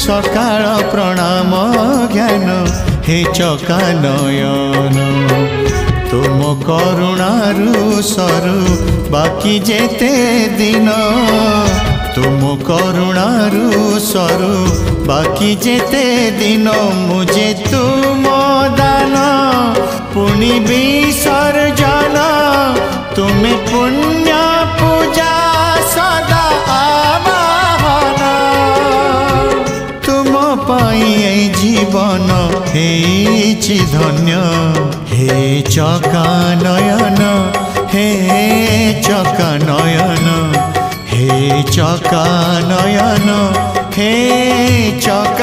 सकाळ प्रणाम ज्ञान हे चका नयन तुम करुणारू सरु बाकी जेते दिन तुम करुणारू सरु बाकी जेते दिन मुझे तुम दान पुनि विसर्जन तुम्हें पुण्य पूजा सदा आवाहन तुम पाई जीवन हेछि धन्य हे चका नयन हे चका नयन हे चका नयन हे चका